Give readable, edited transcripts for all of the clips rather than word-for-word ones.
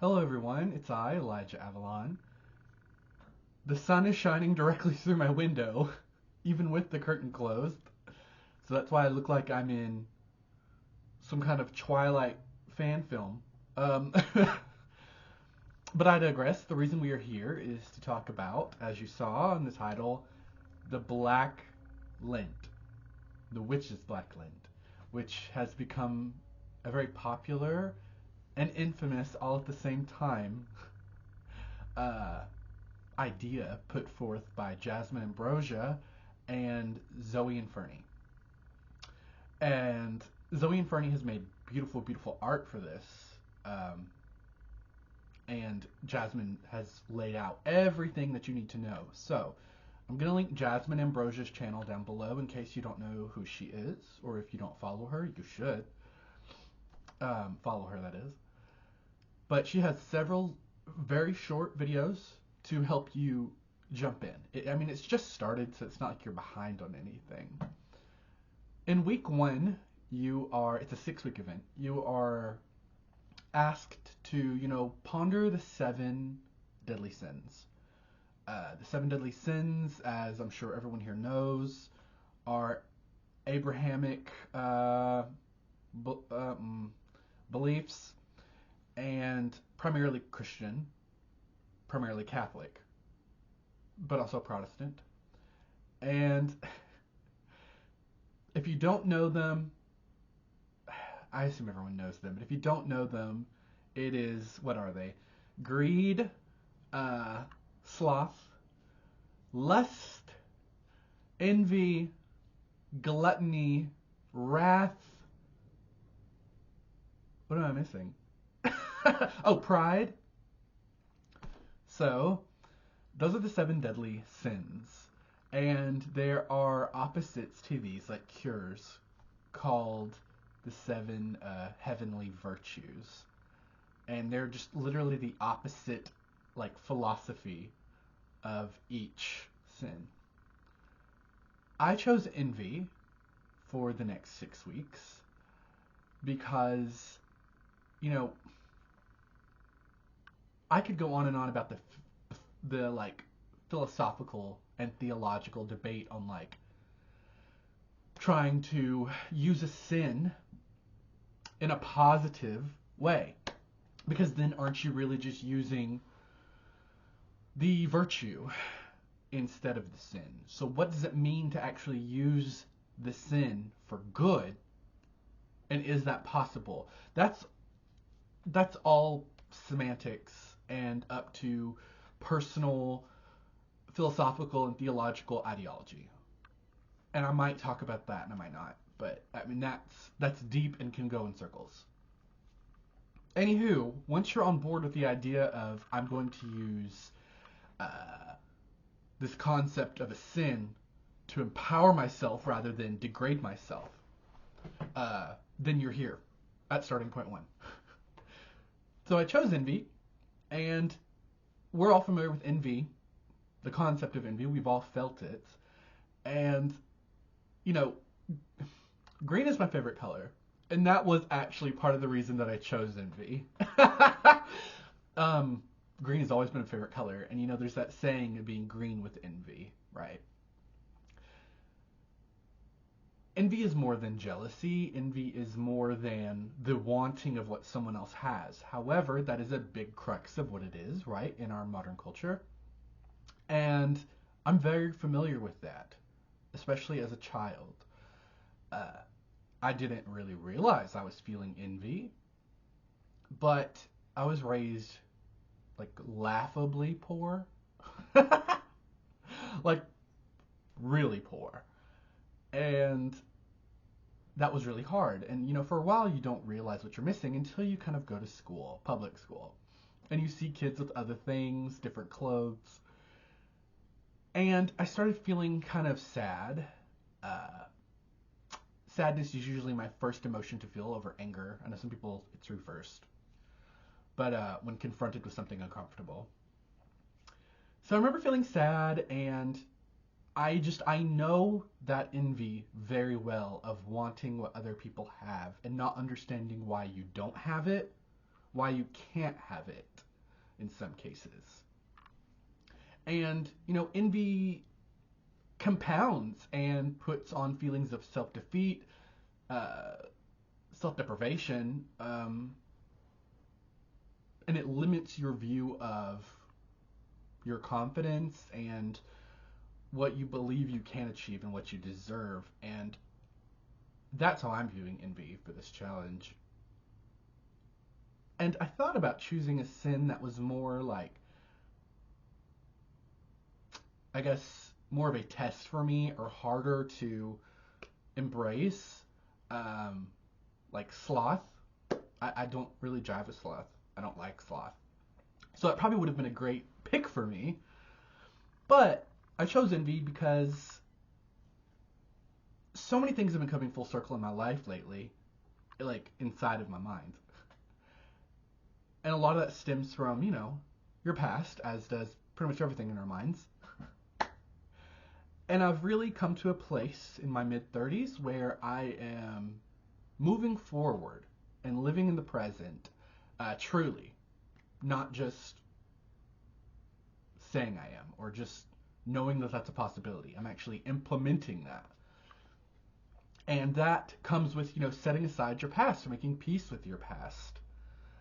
Hello everyone, it's I, Elijah Avalon. The sun is shining directly through my window, even with the curtain closed. So that's why I look like I'm in some kind of Twilight fan film. Um, but I digress. The reason we are here is to talk about, as you saw in the title, the Black Lent, the Witch's Black Lent, which has become a very popular and infamous all at the same time uh, idea put forth by Jasmine Ambrosia and Zoe Inferni. And Zoe Inferni has made beautiful, beautiful art for this. Um, and Jasmine has laid out everything that you need to know. So I'm going to link Jasmine Ambrosia's channel down below in case you don't know who she is, or if you don't follow her, you should. Follow her, that is. But she has several very short videos to help you jump in. It's just started, so it's not like you're behind on anything. In week one, it's a 6 week event. You are asked to, ponder the seven deadly sins. The seven deadly sins, as I'm sure everyone here knows, are Abrahamic beliefs and primarily Christian, primarily Catholic, but also Protestant. And if you don't know them, I assume everyone knows them, but if you don't know them, it is, what are they? Greed, uh, sloth, lust, envy, gluttony, wrath. What am I missing? Oh, pride. So, those are the seven deadly sins. And there are opposites to these, like cures, called the seven heavenly virtues. And they're just literally the opposite, like, philosophy of each sin. I chose envy for the next 6 weeks because, you know, I could go on and on about the like philosophical and theological debate on like trying to use a sin in a positive way, because then aren't you really just using the virtue instead of the sin? So what does it mean to actually use the sin for good, and is that possible? That's all semantics and up to personal philosophical and theological ideology. And I might talk about that and I might not, but that's deep and can go in circles. Anywho, once you're on board with the idea of I'm going to use this concept of a sin to empower myself rather than degrade myself, then you're here at starting point one. So I chose envy, and we're all familiar with envy, the concept of envy. We've all felt it. And, you know, green is my favorite color. And that was actually part of the reason that I chose envy. Green has always been a favorite color. And, there's that saying of being green with envy, right? Envy is more than jealousy. Envy is more than the wanting of what someone else has. However, that is a big crux of what it is, right, in our modern culture. And I'm very familiar with that, especially as a child. Uh, I didn't really realize I was feeling envy, but I was raised like laughably poor. Like really poor. And that was really hard. And for a while you don't realize what you're missing until you kind of go to school, public school. And you see kids with other things, different clothes. And I started feeling kind of sad. Sadness is usually my first emotion to feel over anger. I know some people it's reversed. But when confronted with something uncomfortable. So I remember feeling sad, and I know that envy very well of wanting what other people have and not understanding why you don't have it why you can't have it in some cases. And, envy compounds and puts on feelings of self-defeat, self-deprivation, and it limits your view of your confidence and what you believe you can achieve and what you deserve. And that's how I'm viewing envy for this challenge. And I thought about choosing a sin that was more like, I guess, more of a test for me or harder to embrace, like sloth. I don't really jive with sloth. I don't like sloth. So that probably would have been a great pick for me. But I chose envy because so many things have been coming full circle in my life lately, like inside of my mind. And a lot of that stems from, your past, as does pretty much everything in our minds. And I've really come to a place in my mid-30s where I am moving forward and living in the present, truly, not just saying I am or just knowing that that's a possibility. I'm actually implementing that. And that comes with, setting aside your past, making peace with your past,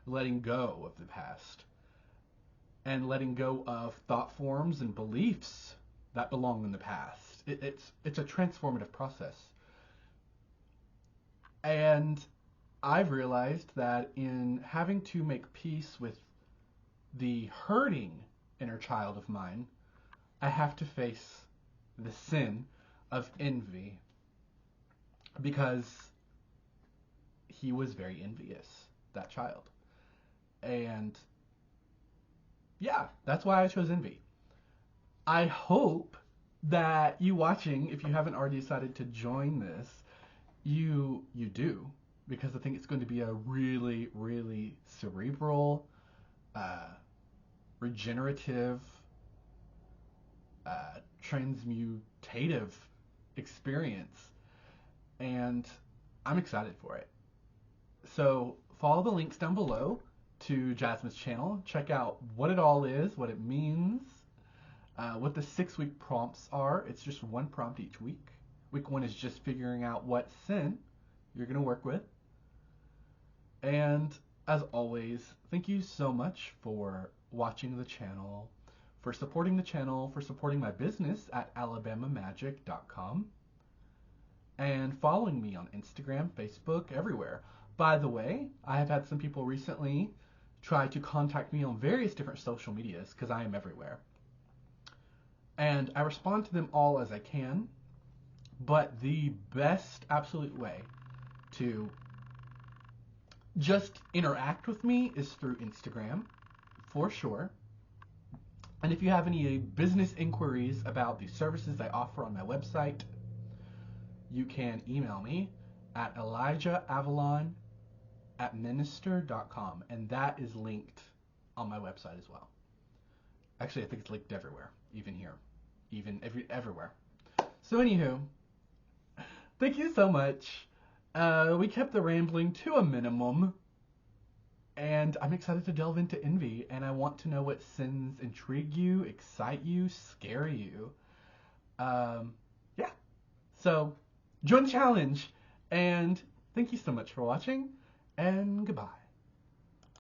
letting go of the past, and letting go of thought forms and beliefs that belong in the past. It's a transformative process. And I've realized that in having to make peace with the hurting inner child of mine, I have to face the sin of envy, because he was very envious, that child. And yeah, that's why I chose envy. I hope that you watching, if you haven't already decided to join this, you do, because I think it's going to be a really, really cerebral, regenerative, transmutative experience. And I'm excited for it. So follow the links down below to Jasmine's channel. Check out what it all is, what it means, what the 6-week prompts are. It's just one prompt each week. Week 1 is just figuring out what sin you're going to work with. And as always, thank you so much for watching the channel, for supporting the channel, for supporting my business at alabamamagic.com, and following me on Instagram, Facebook, everywhere. By the way, I have had some people recently try to contact me on various different social medias, because I am everywhere. And I respond to them all as I can, but the best absolute way to just interact with me is through Instagram, for sure. And if you have any business inquiries about the services I offer on my website, you can email me at elijahavalon@minister.com, and that is linked on my website as well. Actually, I think it's linked everywhere, even here, everywhere. So anywho, thank you so much. We kept the rambling to a minimum, and I'm excited to delve into envy, and I want to know what sins intrigue you, excite you, scare you. Yeah. So join the challenge, and thank you so much for watching, and goodbye.